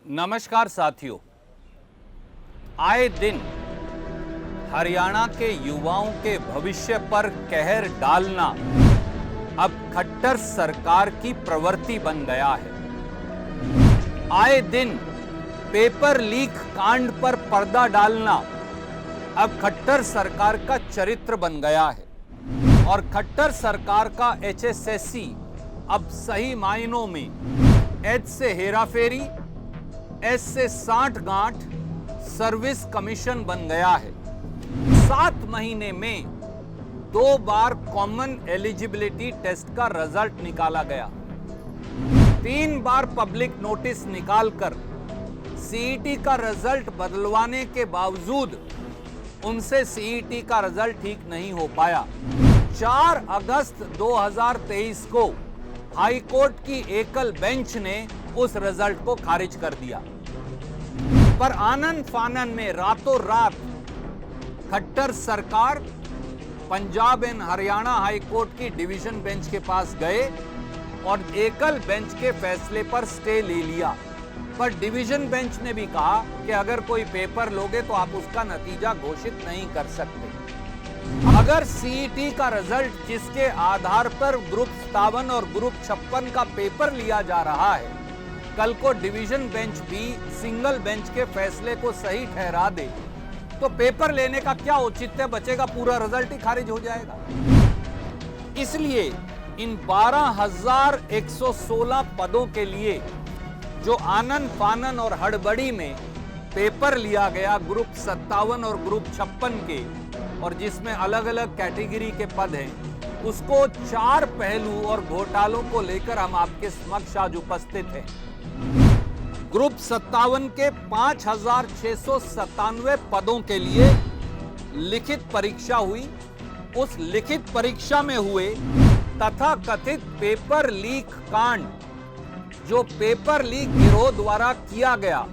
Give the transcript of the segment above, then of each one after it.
नमस्कार साथियों, आए दिन हरियाणा के युवाओं के भविष्य पर कहर डालना अब खट्टर सरकार की प्रवृत्ति बन गया है। आए दिन पेपर लीक कांड पर पर्दा डालना अब खट्टर सरकार का चरित्र बन गया है और खट्टर सरकार का एचएसएससी अब सही मायनों में एच से हेराफेरी, एस से साठगांठ सर्विस कमीशन बन गया है। 7 महीने में 2 बार कॉमन एलिजिबिलिटी टेस्ट का रिजल्ट निकाला गया। 3 बार पब्लिक नोटिस निकालकर सीईटी का रिजल्ट बदलवाने के बावजूद उनसे सीईटी का रिजल्ट ठीक नहीं हो पाया। 4 अगस्त 2023 को हाई कोर्ट की एकल बेंच ने उस रिजल्ट को खारिज कर दिया। पर आनन फानन में रातों रात खट्टर सरकार Punjab and Haryana high court की डिवीजन बेंच के पास गए और एकल बेंच के फैसले पर स्टे ले लिया। पर डिवीजन बेंच ने भी कहा कि अगर कोई पेपर लोगे तो आप उसका नतीजा घोषित नहीं कर सकते। अगर सीईटी का रिजल्ट जिसके आधार पर ग्रुप 57 और ग्रुप 56 का पेपर लिया जा रहा है, कल को डिवीजन बेंच भी सिंगल बेंच के फैसले को सही ठहरा दे तो पेपर लेने का क्या औचित्य बचेगा? पूरा रिजल्ट ही खारिज हो जाएगा। इसलिए इन 12,116 पदों के लिए जो आनन फानन और हड़बड़ी में पेपर लिया गया ग्रुप 57 और ग्रुप 56 के, और जिसमें अलग अलग कैटेगरी के पद हैं, उसको 4 पहलू और घोटालों को लेकर हम आपके समक्ष आज उपस्थित हैं। ग्रुप 57 के 5,697 पदों के लिए लिखित परीक्षा हुई। उस लिखित परीक्षा में हुए तथाकथित पेपर लीक कांड, जो पेपर लीक गिरोह द्वारा किया गया,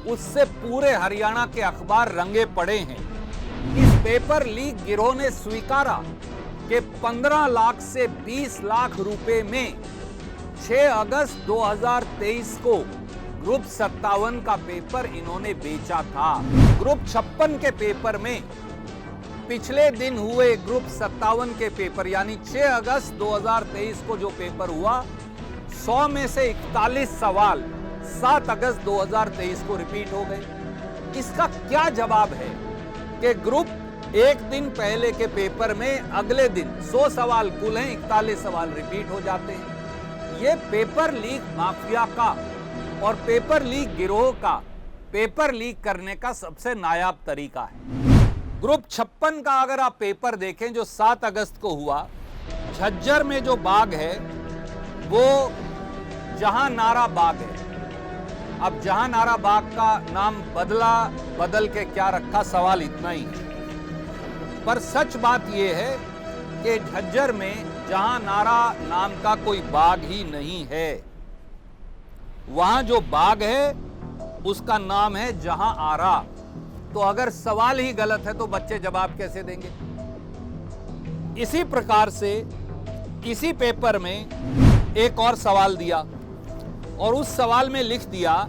उससे पूरे हरियाणा के अखबार रंगे पड़े हैं। इस पेपर लीक गिरोह ने स्वीकारा कि 15 लाख से 20 लाख रुपए में 6 अगस्त 2023 को ग्रुप 57 का पेपर इन्होंने बेचा था। ग्रुप 56 के पेपर में पिछले दिन हुए ग्रुप 57 के पेपर यानी 6 अगस्त 2023 को जो पेपर हुआ, 100 में से 41 सवाल 7 अगस्त 2023 को रिपीट हो गए। इसका क्या जवाब है कि ग्रुप एक दिन पहले के पेपर में अगले दिन 100 सवाल कुल हैं, 41 सवाल रिपीट हो जाते हैं। ये पेपर लीक माफिया का और पेपर लीक गिरोह का पेपर लीक करने का सबसे नायाब तरीका है। ग्रुप 56 का अगर आप पेपर देखें जो 7 अगस्त को हुआ, झज्जर में जो बाग है वो जहांनारा बाग है। अब जहांनारा बाग का नाम बदल के क्या रखा, सवाल इतना ही है। पर सच बात यह है कि झज्जर में जहांनारा नाम का कोई बाग ही नहीं है। वहां जो बाग है उसका नाम है जहां आरा। तो अगर सवाल ही गलत है तो बच्चे जवाब कैसे देंगे? इसी प्रकार से इसी पेपर में एक और सवाल दिया और उस सवाल में लिख दिया,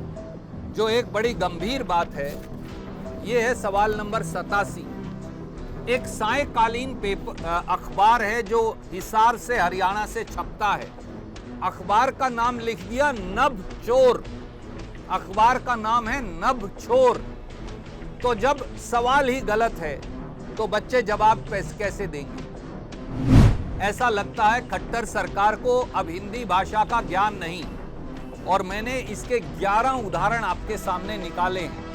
जो एक बड़ी गंभीर बात है। यह है सवाल नंबर 87। एक सायकालीन पेपर अखबार है जो हिसार से हरियाणा से छपता है। अखबार का नाम लिख दिया नभ चोर। अखबार का नाम है नभ चोर। तो जब सवाल ही गलत है तो बच्चे जवाब कैसे देंगे? ऐसा लगता है खट्टर सरकार को अब हिंदी भाषा का ज्ञान नहीं, और मैंने इसके 11 उदाहरण आपके सामने निकाले हैं।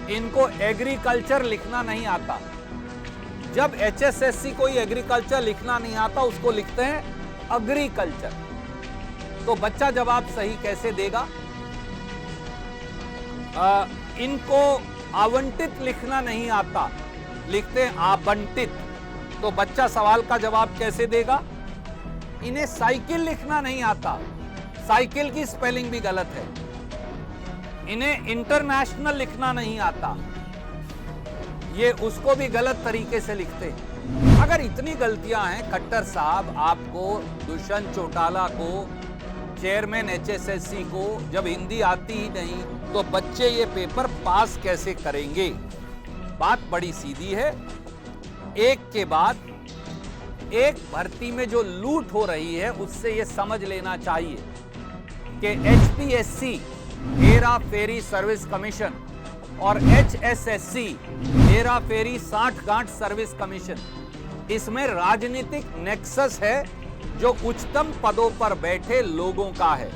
इनको एग्रीकल्चर लिखना नहीं आता। जब एचएसएससी कोई एग्रीकल्चर लिखना नहीं आता, उसको लिखते हैं एग्रीकल्चर। तो बच्चा जवाब सही कैसे देगा? इनको आवंटित लिखना नहीं आता, लिखते हैं आवंटित। तो बच्चा सवाल का जवाब कैसे देगा? इन्हें साइकिल लिखना नहीं आता, साइकिल की स्पेलिंग भी गलत है। इन्हें इंटरनेशनल लिखना नहीं आता, ये उसको भी गलत तरीके से लिखते हैं। अगर इतनी गलतियां हैं, खट्टर साहब आपको दुष्यंत चौटाला को चेयरमैन एचएसएससी को जब हिंदी आती ही नहीं तो बच्चे ये पेपर पास कैसे करेंगे? बात बड़ी सीधी है। एक के बाद एक भर्ती में जो लूट हो रही है उससे ये समझ लेना चाहिए कि HPSC Hera ferry service commission और एचएसएससी हेरा फेरी साठगांठ सर्विस कमीशन, इसमें राजनीतिक नेक्सस है जो उच्चतम पदों पर बैठे लोगों का है।